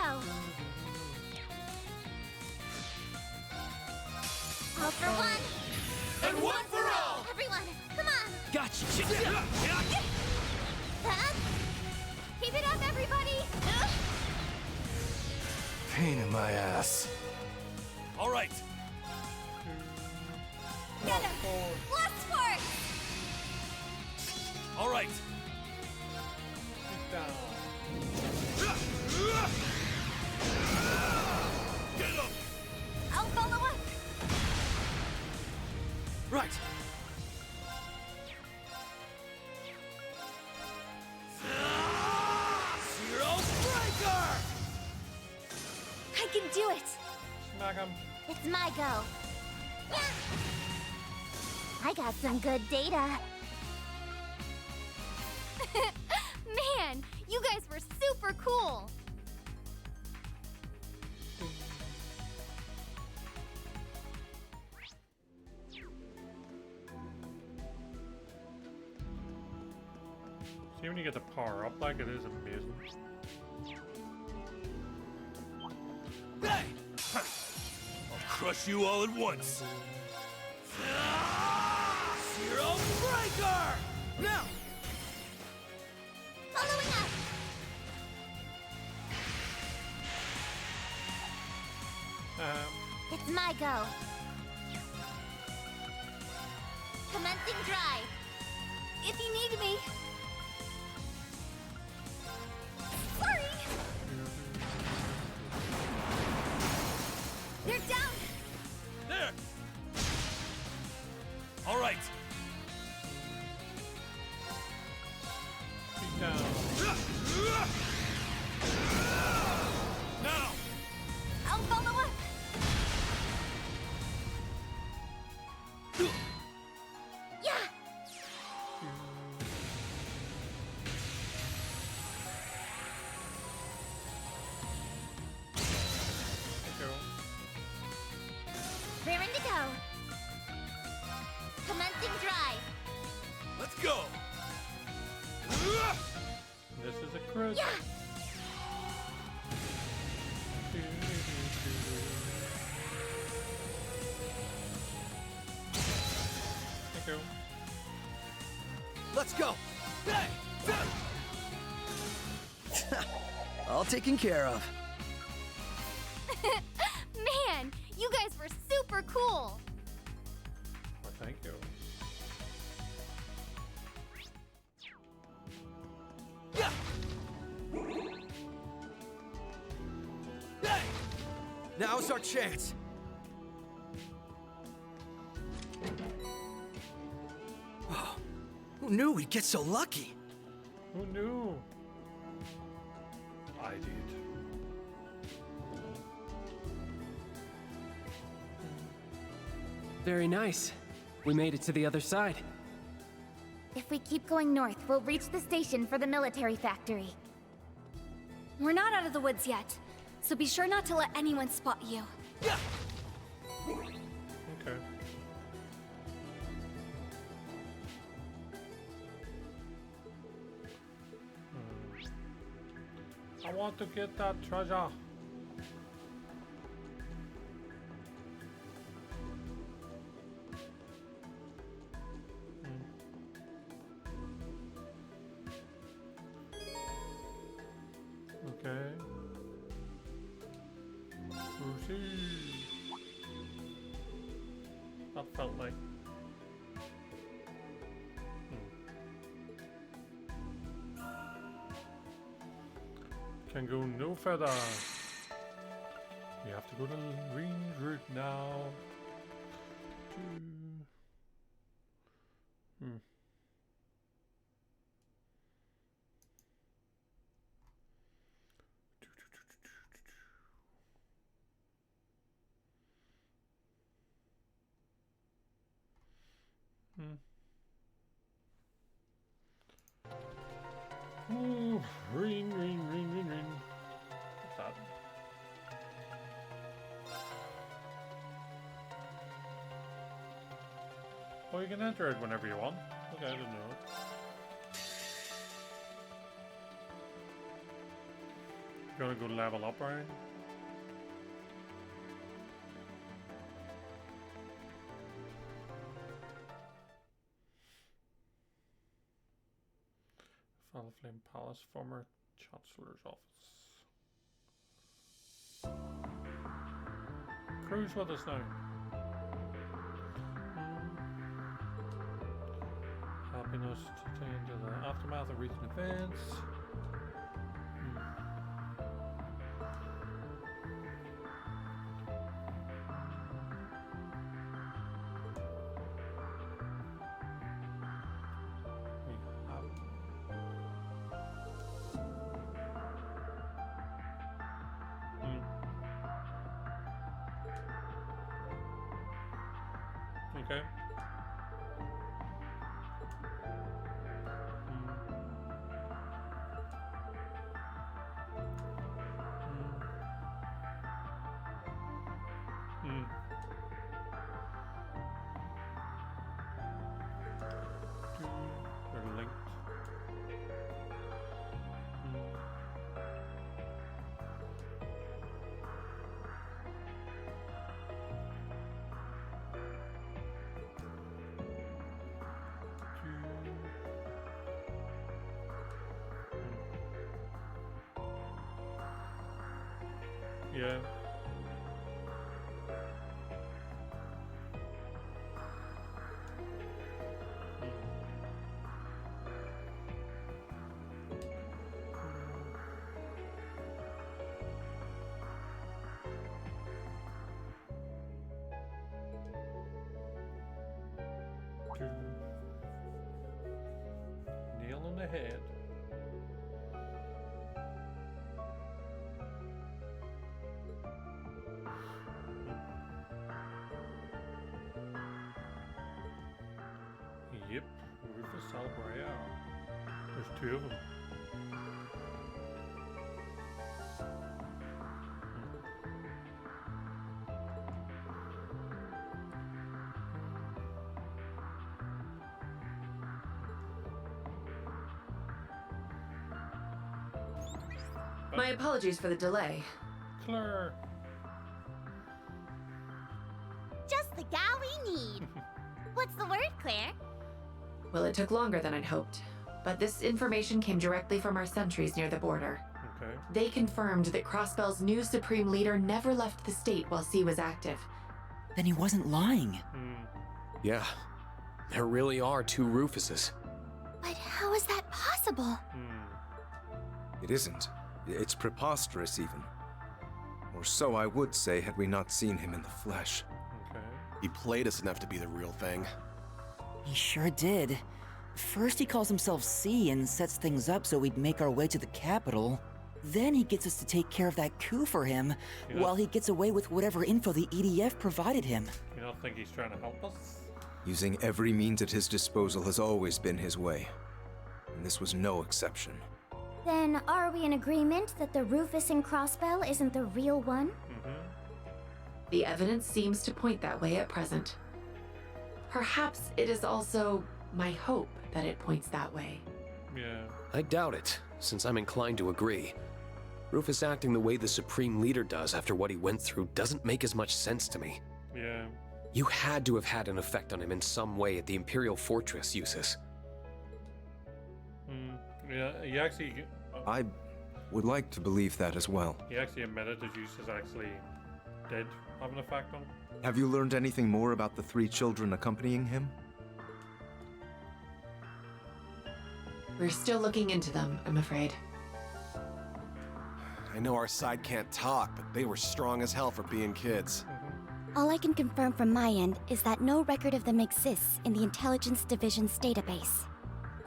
go! All for one! And one for all! Everyone, come on! Gotcha! Keep it up, everybody! Pain in my ass. All right. Get him! Blast force! All right. Get him! I'll follow up! Right. Zero Breaker! I can do it! Smack him. It's my go. Yeah. I got some good data. Man, you guys were super cool! See when you get the power up like it is amazing. Hey! I'll crush you all at once. Zero Breaker! Now! Following up! It's my go. Commencing drive. If you need me. Sorry! They're down! There! All right. He's down. Now! I'll follow up! Yeah! Raring to go. Commencing drive. Let's go! This is a crit. Yeah! Thank you. Let's go! Hey! All taken care of. Man, you guys were super cool! Well, thank you. Yeah! Hey! Now's our chance. Oh, who knew we'd get so lucky? Who knew? I did. Very nice. We made it to the other side. If we keep going north, we'll reach the station for the military factory. We're not out of the woods yet, so be sure not to let anyone spot you. Yeah! Okay. I want to get that treasure. Okay. Whoosee. That felt like. Can go no further. We have to go the green route now. Ooh, green, green, green, green, green. What's that? Well, you can enter it whenever you want. Okay, I didn't know it. you wanna go level up, right? Father Flame Palace, former Chancellor's office. Cruise with us now. Helping us to take into the aftermath of recent events. Okay. They're linked. Yeah. Nail on the head. Yep, Rufus Salbrea. There's two of them. My apologies for the delay. Claire. Just the gal we need. What's the word, Claire? Well, it took longer than I'd hoped, but this information came directly from our sentries near the border. Okay. They confirmed that Crossbell's new Supreme Leader never left the state while C was active. Then he wasn't lying. Yeah, there really are two Rufuses. But how is that possible? It isn't. It's preposterous, even. Or so I would say had we not seen him in the flesh. Okay. He played us enough to be the real thing. He sure did. First he calls himself C and sets things up so we'd make our way to the capital. Then he gets us to take care of that coup for him, while he gets away with whatever info the EDF provided him. You don't think he's trying to help us? Using every means at his disposal has always been his way. And this was no exception. Then are we in agreement that the Rufus in Crossbell isn't the real one? The evidence seems to point that way at present. Perhaps it is also my hope that it points that way. Yeah. I doubt it, since I'm inclined to agree. Rufus acting the way the Supreme Leader does after what he went through doesn't make as much sense to me. Yeah. You had to have had an effect on him in some way at the Imperial Fortress, Eustace. Yeah, he actually... I would like to believe that as well. He actually admitted that Eustace actually did have an effect on him. Have you learned anything more about the three children accompanying him? We're still looking into them, I'm afraid. I know our side can't talk, but they were strong as hell for being kids. All I can confirm from my end is that no record of them exists in the Intelligence Division's database.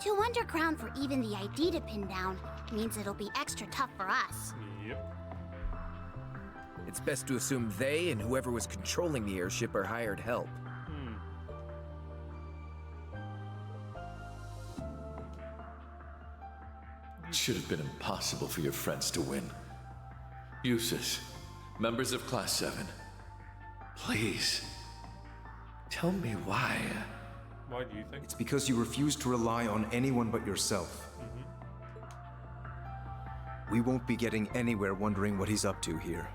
Too underground for even the ID to pin down means it'll be extra tough for us. Yep. It's best to assume they and whoever was controlling the airship are hired help. It should have been impossible for your friends to win. Eustace, members of Class 7, please, tell me why. Why do you think? It's because you refuse to rely on anyone but yourself. We won't be getting anywhere wondering what he's up to here.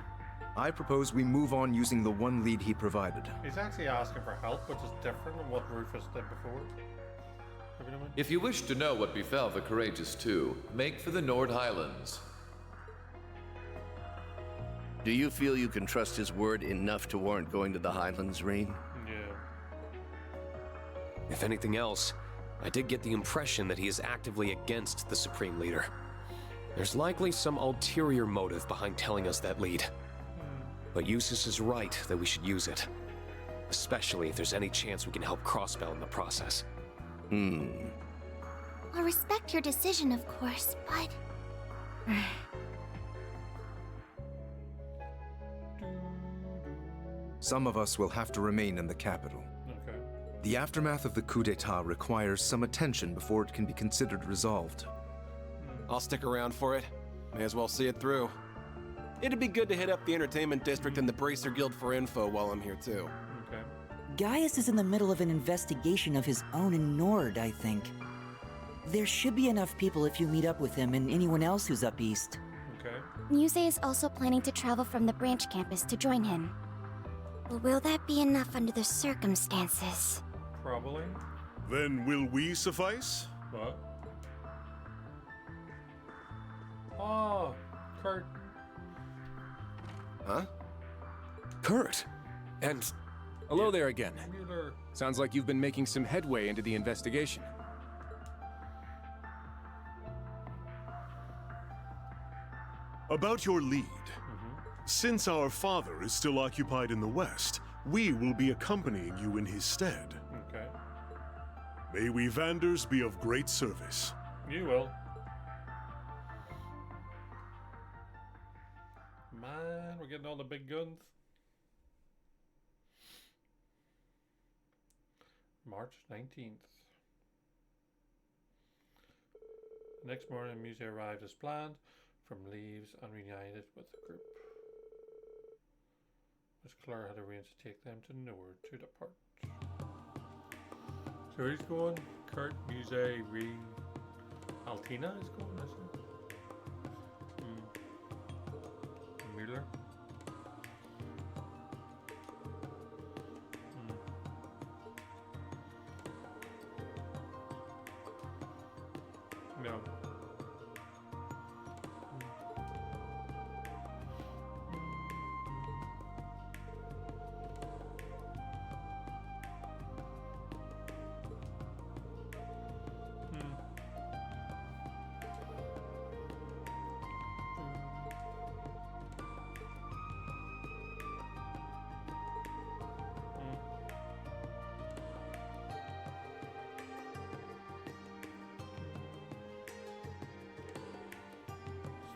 I propose we move on using the one lead he provided. He's actually asking for help, which is different from what Rufus did before. If you wish to know what befell the Courageous Two, make for the Nord Highlands. Do you feel you can trust his word enough to warrant going to the Highlands, Reen? Yeah. If anything else, I did get the impression that he is actively against the Supreme Leader. There's likely some ulterior motive behind telling us that lead. But Eustace is right that we should use it. Especially if there's any chance we can help Crossbell in the process. I'll respect your decision, of course, but... Some of us will have to remain in the capital. Okay. The aftermath of the coup d'etat requires some attention before it can be considered resolved. I'll stick around for it. May as well see it through. It'd be good to hit up the entertainment district and the Bracer Guild for info while I'm here too. Okay. Gaius is in the middle of an investigation of his own in Nord, I think. There should be enough people if you meet up with him and anyone else who's up east. Okay. Muse is also planning to travel from the branch campus to join him. But will that be enough under the circumstances? Probably. Then will we suffice? What? Oh, Kurt. Huh? Kurt! And... Hello there again. Mueller. Sounds like you've been making some headway into the investigation. About your lead. Since our father is still occupied in the West, we will be accompanying you in his stead. Okay. May we Vanders be of great service. You will. Man, we're getting all the big guns. March 19th. Next morning, Muse arrived as planned from leaves and reunited with the group. Miss Claire had arranged to take them to Nord to depart. So who's going? Kurt, Muse, Reen, Altina is going, isn't it? Mueller. No.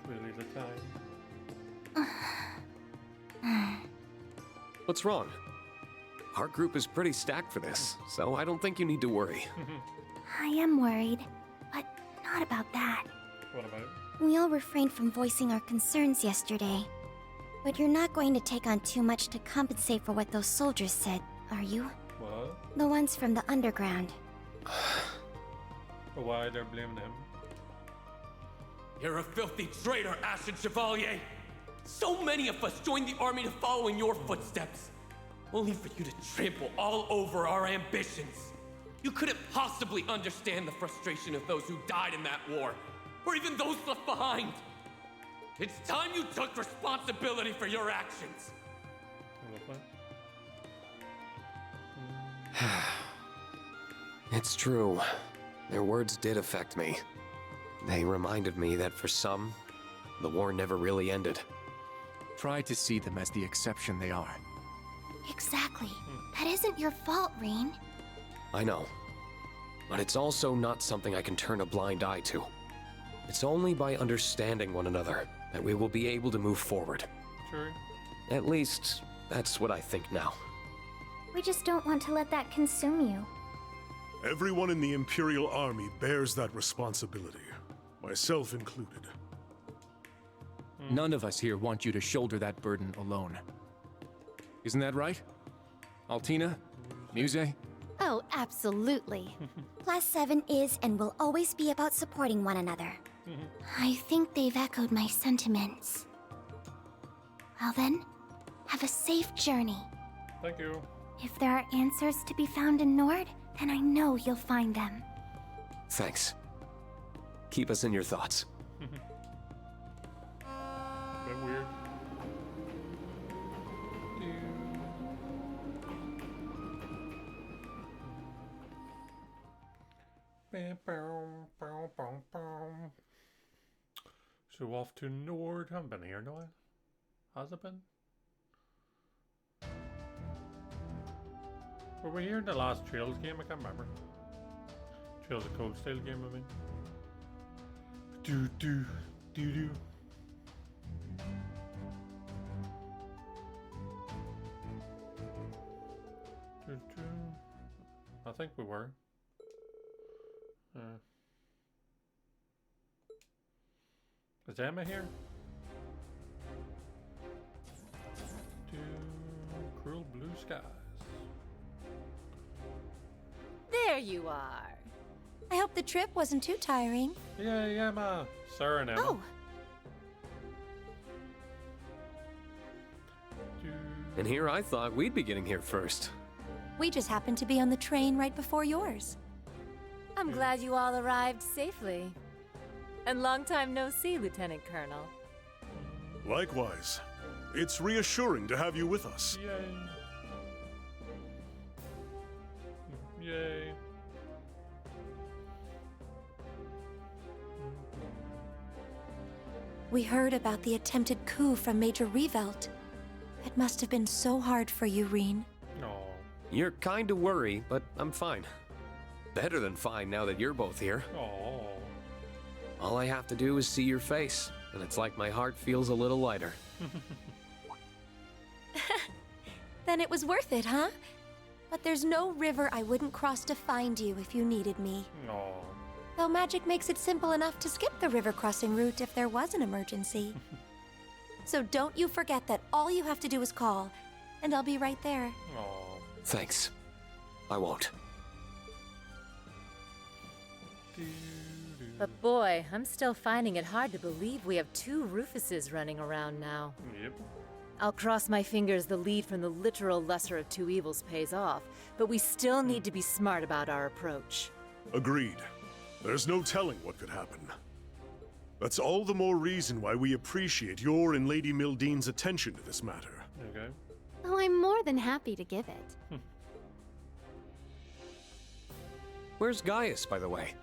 Really the time. What's wrong? Our group is pretty stacked for this, so I don't think you need to worry. I am worried, but not about that. What about it? We all refrained from voicing our concerns yesterday. But you're not going to take on too much to compensate for what those soldiers said, are you? What? The ones from the underground. But why they're blaming him? You're a filthy traitor, Ashen Chevalier! So many of us joined the army to follow in your footsteps, only for you to trample all over our ambitions. You couldn't possibly understand the frustration of those who died in that war, or even those left behind. It's time you took responsibility for your actions. It's true. Their words did affect me. They reminded me that for some, the war never really ended. Try to see them as the exception they are. Exactly. That isn't your fault, Reen. I know. But it's also not something I can turn a blind eye to. It's only by understanding one another that we will be able to move forward. True. At least, that's what I think now. We just don't want to let that consume you. Everyone in the Imperial Army bears that responsibility, myself included. None of us here want you to shoulder that burden alone. Isn't that right? Altina? Muse? Oh, absolutely. Class 7 is and will always be about supporting one another. I think they've echoed my sentiments. Well then, have a safe journey. Thank you. If there are answers to be found in Nord, then I know you'll find them. Thanks. Keep us in your thoughts. Bit weird. So off to Nord. I haven't been here in a while. Has it been? Were we here in the last Trails game? I can't remember. Trails of Cold Steel game, I mean. Do. I think we were. Is Emma here? Cruel blue skies. There you are. I hope the trip wasn't too tiring. Yeah, Emma. Sarah and Emma. Oh. And here I thought we'd be getting here first. We just happened to be on the train right before yours. I'm glad you all arrived safely. And long time no see, Lieutenant Colonel. Likewise. It's reassuring to have you with us. Yay. Yay. We heard about the attempted coup from Major Revelt. It must have been so hard for you, Reen. No. You're kind of worried, but I'm fine. Better than fine now that you're both here. Oh. All I have to do is see your face, and it's like my heart feels a little lighter. Then it was worth it, huh? But there's no river I wouldn't cross to find you if you needed me. No. Though magic makes it simple enough to skip the river crossing route if there was an emergency. So don't you forget that all you have to do is call, and I'll be right there. Oh. Thanks. I won't. But boy, I'm still finding it hard to believe we have two Rufuses running around now. Yep. I'll cross my fingers the lead from the literal lesser of two evils pays off, but we still need to be smart about our approach. Agreed. There's no telling what could happen. That's all the more reason why we appreciate your and Lady Mildean's attention to this matter. Okay. Oh, I'm more than happy to give it. Where's Gaius, by the way?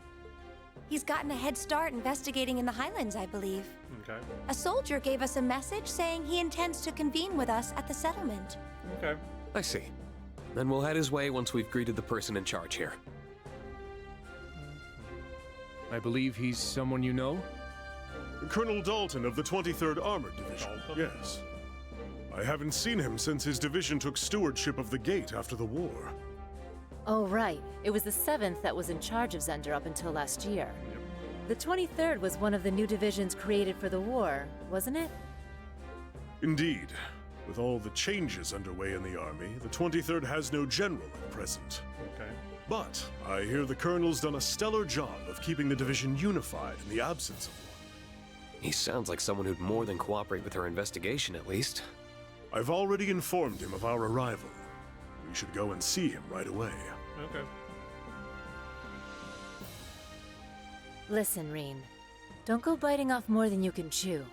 He's gotten a head start investigating in the Highlands, I believe. Okay. A soldier gave us a message saying he intends to convene with us at the settlement. Okay. I see. Then we'll head his way once we've greeted the person in charge here. I believe he's someone you know? Colonel Dalton of the 23rd Armored Division. Dalton? Yes. I haven't seen him since his division took stewardship of the gate after the war. Oh, right. It was the 7th that was in charge of Zender up until last year. The 23rd was one of the new divisions created for the war, wasn't it? Indeed. With all the changes underway in the army, the 23rd has no general at present. Okay. But I hear the colonel's done a stellar job of keeping the division unified in the absence of one. He sounds like someone who'd more than cooperate with our investigation, at least. I've already informed him of our arrival. We should go and see him right away. Okay. Listen, Reen. Don't go biting off more than you can chew.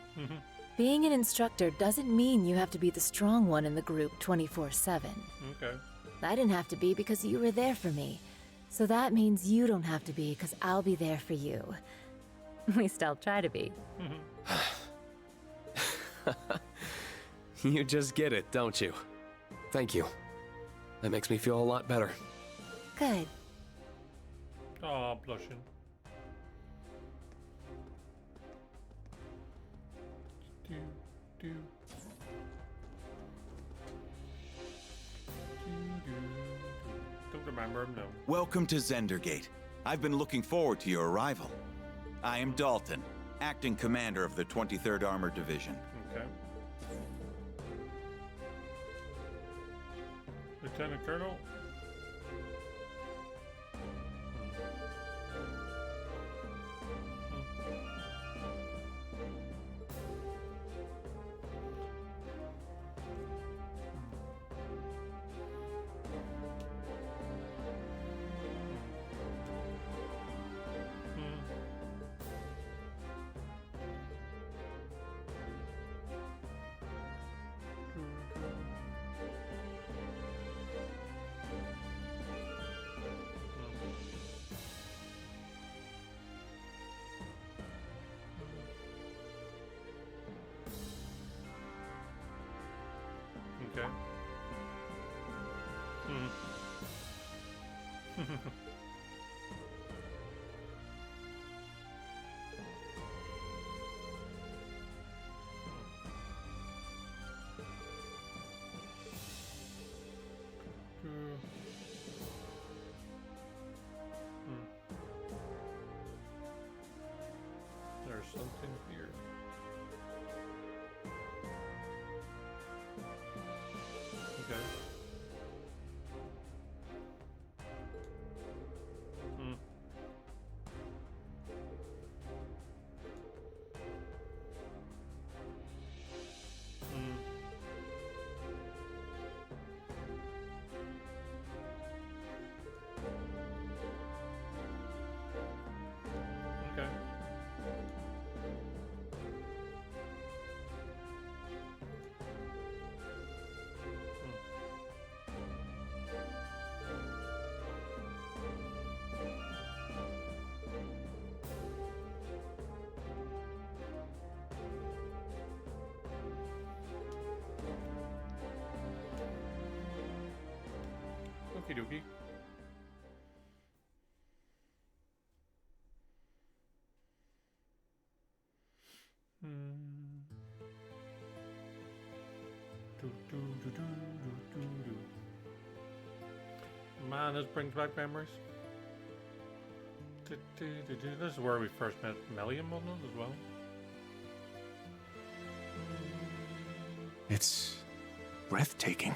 Being an instructor doesn't mean you have to be the strong one in the group 24/7. Okay. I didn't have to be because you were there for me. So that means you don't have to be because I'll be there for you. At least I'll try to be. You just get it, don't you? Thank you. That makes me feel a lot better. Good. Oh, blushing. Do. Don't remember him, no. Welcome to Zendergate. I've been looking forward to your arrival. I am Dalton, acting commander of the 23rd Armored Division. Okay. Lieutenant Colonel? There's something here. Okay. Okay. Okie dokie. Man, this brings back memories. This is where we first met Melian, wasn't it, as well? It's breathtaking.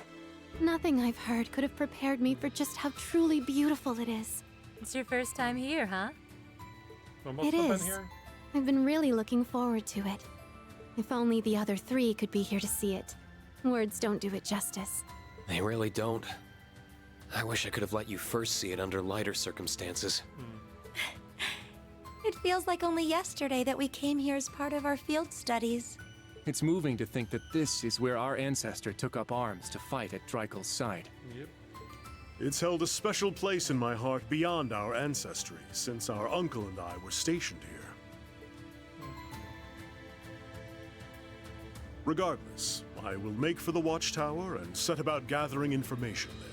Nothing I've heard could have prepared me for just how truly beautiful it is. It's your first time here, huh? It is. I've been really looking forward to it. If only the other three could be here to see it. Words don't do it justice. They really don't. I wish I could have let you first see it under lighter circumstances. It feels like only yesterday that we came here as part of our field studies. It's moving to think that this is where our ancestor took up arms to fight at Dreikel's side. Yep. It's held a special place in my heart beyond our ancestry, since our uncle and I were stationed here. Regardless, I will make for the watchtower and set about gathering information there.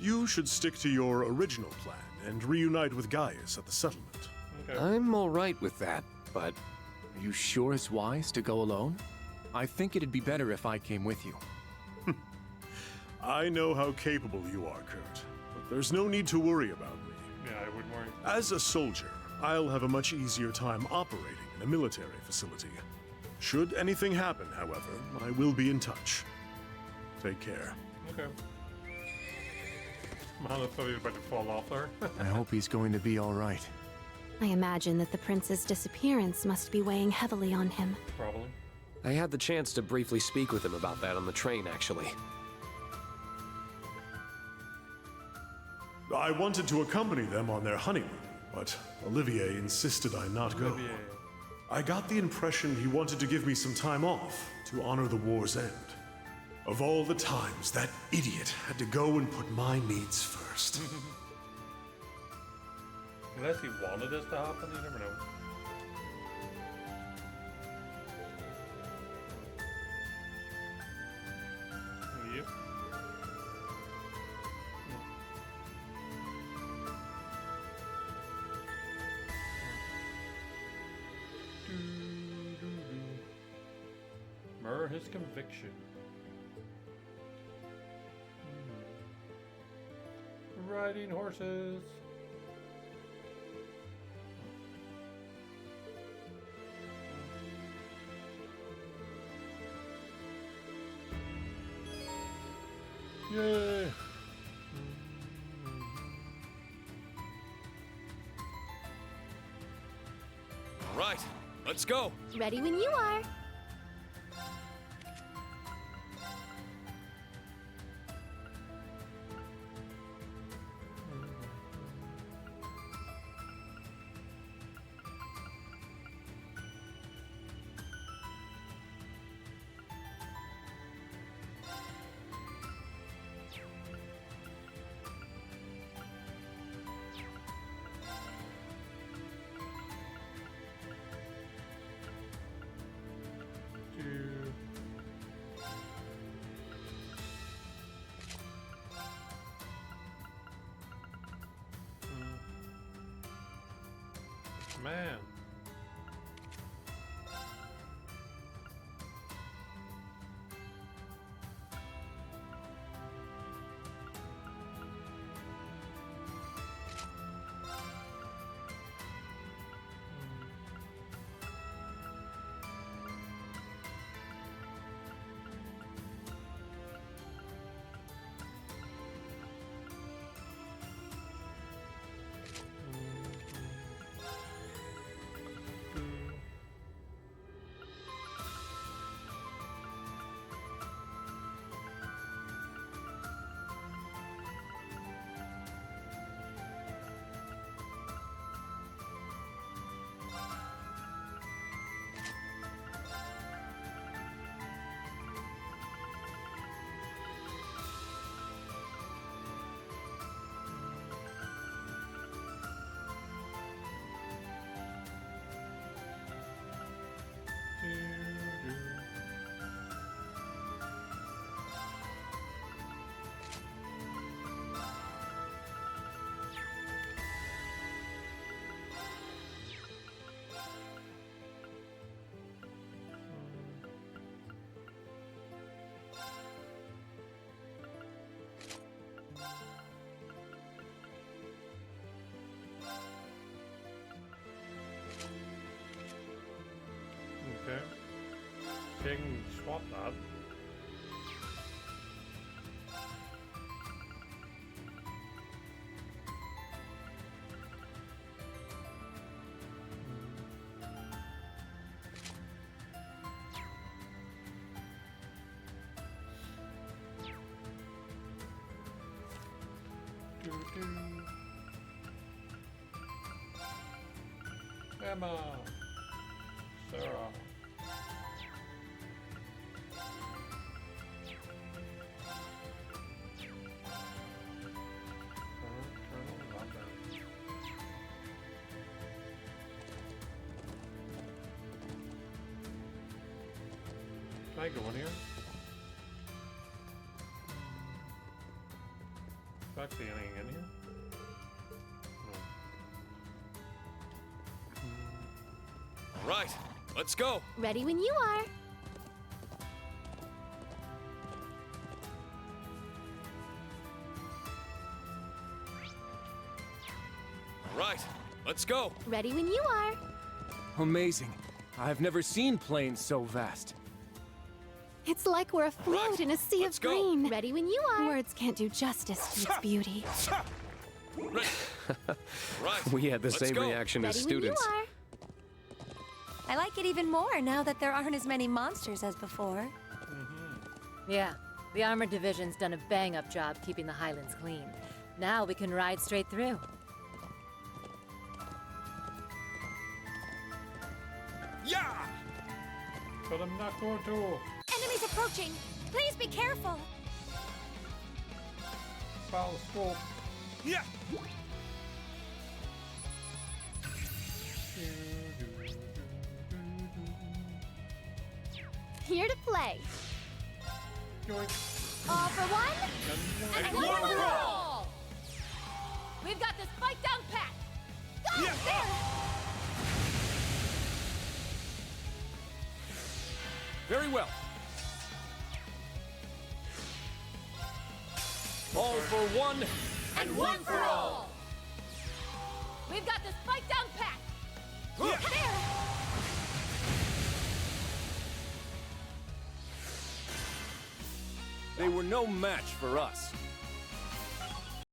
You should stick to your original plan and reunite with Gaius at the settlement. Okay. I'm alright with that, but... Are you sure it's wise to go alone? I think it'd be better if I came with you. I know how capable you are, Kurt, but there's no need to worry about me. Yeah, I wouldn't worry. As a soldier, I'll have a much easier time operating in a military facility. Should anything happen, however, I will be in touch. Take care. Okay. Man, I thought he was about to fall off there. I hope he's going to be all right. I imagine that the prince's disappearance must be weighing heavily on him. Probably. I had the chance to briefly speak with him about that on the train, actually. I wanted to accompany them on their honeymoon, but Olivier insisted I not go. I got the impression he wanted to give me some time off to honor the war's end. Of all the times that idiot had to go and put my needs first. Unless he wanted this to happen, you never know. Yep. Mirror his conviction. Riding horses. Yay! All right, let's go. Ready when you are. Man. Okay. King swap that. Emma. Sarah. Can I go in here? Is there actually anything in here? All right, let's go. Ready when you are. All right, let's go. Ready when you are. Amazing. I've never seen planes so vast. It's like we're afloat in a sea of go. green. Ready when you are. Words can't do justice to its beauty. We had the Let's same go. reaction as Ready when you students. are. I like it even more now that there aren't as many monsters as before. Yeah, the Armored Division's done a bang-up job keeping the Highlands clean. Now we can ride straight through. Yeah! But I'm not going to. Enemies approaching! Please be careful! Foul scope. Yeah! Here to play. All for one, and one for all! We've got this fight down pat! Go! There! Very well. All for one, And one for all! We've got this fight down pat! There! They were no match for us.